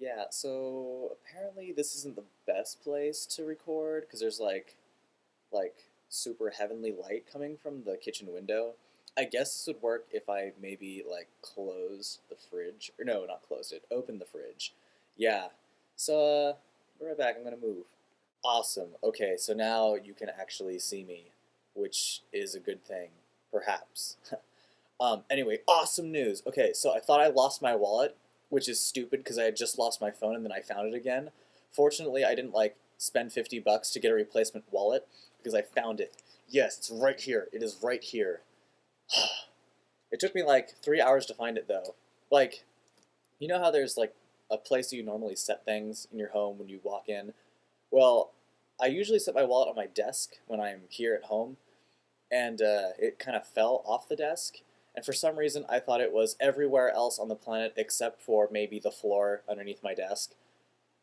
Yeah, so apparently this isn't the best place to record because there's like super heavenly light coming from the kitchen window. I guess this would work if I maybe like close the fridge. Or no, not close it, open the fridge. Yeah. So be right back, I'm gonna move. Awesome. Okay, so now you can actually see me, which is a good thing, perhaps. Anyway, awesome news. Okay, so I thought I lost my wallet, which is stupid because I had just lost my phone and then I found it again. Fortunately, I didn't like spend 50 bucks to get a replacement wallet because I found it. Yes, it's right here. It is right here. It took me like 3 hours to find it though. Like, you know how there's like a place you normally set things in your home when you walk in? Well, I usually set my wallet on my desk when I'm here at home, and it kind of fell off the desk. And for some reason, I thought it was everywhere else on the planet except for maybe the floor underneath my desk.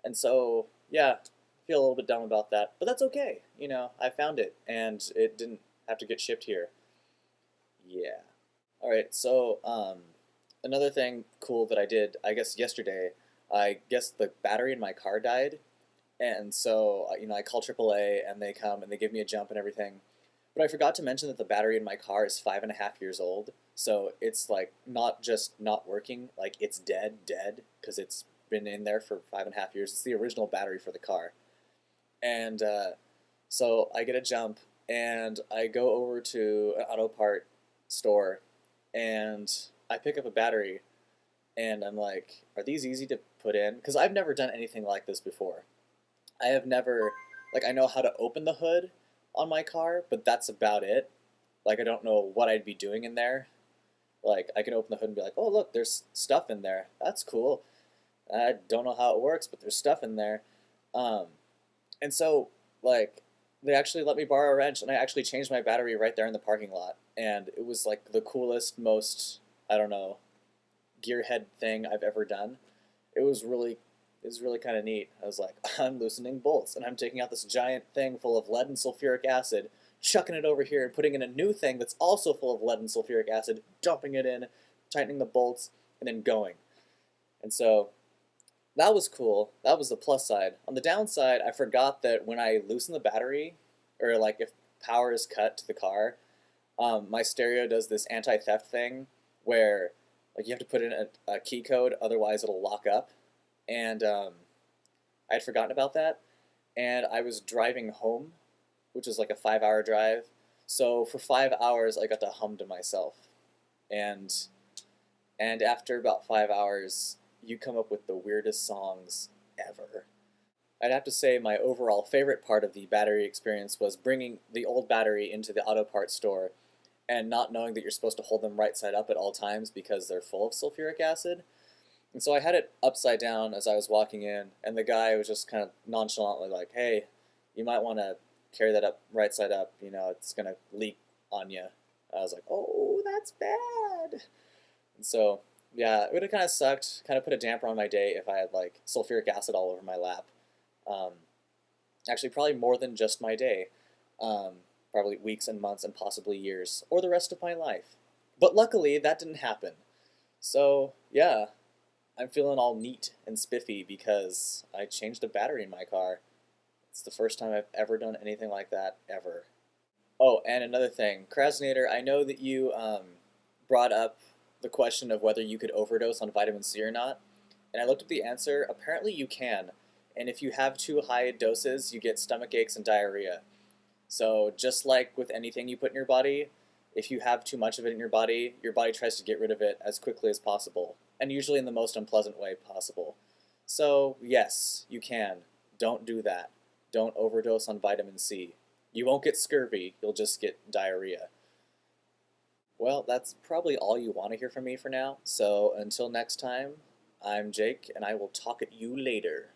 And so, yeah, I feel a little bit dumb about that, but that's okay. You know, I found it, and it didn't have to get shipped here. Yeah. All right. So, another thing cool that I did, I guess yesterday, I guess the battery in my car died, and so I call AAA, and they come and they give me a jump and everything. But I forgot to mention that the battery in my car is 5.5 years old, so it's like not just not working, like it's dead, because it's been in there for 5.5 years. It's the original battery for the car, and so I get a jump, and I go over to an auto part store, and I pick up a battery, and I'm like, are these easy to put in? Because I've never done anything like this before. I have never, like, I know how to open the hood on my car, but that's about it. Like, I don't know what I'd be doing in there. Like, I can open the hood and be like, oh, look, there's stuff in there. That's cool. I don't know how it works, but there's stuff in there. Um, and so, like, they actually let me borrow a wrench, and I actually changed my battery right there in the parking lot. And it was, like, the coolest, most, I don't know, gearhead thing I've ever done. It was really kind of neat. I was like, I'm loosening bolts, and I'm taking out this giant thing full of lead and sulfuric acid, chucking it over here, and putting in a new thing that's also full of lead and sulfuric acid, dumping it in, tightening the bolts, and then going. And so that was cool. That was the plus side. On the downside, I forgot that when I loosen the battery, or like if power is cut to the car, my stereo does this anti-theft thing where like you have to put in a key code, otherwise it'll lock up. And I had forgotten about that, and I was driving home, which was like a 5 hour drive. So for 5 hours, I got to hum to myself, and after about 5 hours, you come up with the weirdest songs ever. I'd have to say my overall favorite part of the battery experience was bringing the old battery into the auto parts store and not knowing that you're supposed to hold them right side up at all times because they're full of sulfuric acid. And so I had it upside down as I was walking in, and the guy was just kind of nonchalantly like, "Hey, you might want to carry that up right side up. You know, it's gonna leak on you." I was like, "Oh, that's bad." And so, yeah, it would have kind of sucked, kind of put a damper on my day if I had like sulfuric acid all over my lap. Um, Actually, probably more than just my day. Probably weeks and months and possibly years, or the rest of my life. But luckily, that didn't happen. So, yeah, I'm feeling all neat and spiffy because I changed the battery in my car. It's the first time I've ever done anything like that, ever. Oh, and another thing, Krasnader, I know that you brought up the question of whether you could overdose on vitamin C or not, and I looked up the answer. Apparently, you can, and if you have too high doses, you get stomach aches and diarrhea. So, just like with anything you put in your body, if you have too much of it in your body tries to get rid of it as quickly as possible, and usually in the most unpleasant way possible. So, yes, you can. Don't do that. Don't overdose on vitamin C. You won't get scurvy, you'll just get diarrhea. Well, that's probably all you want to hear from me for now. So, until next time, I'm Jake, and I will talk at you later.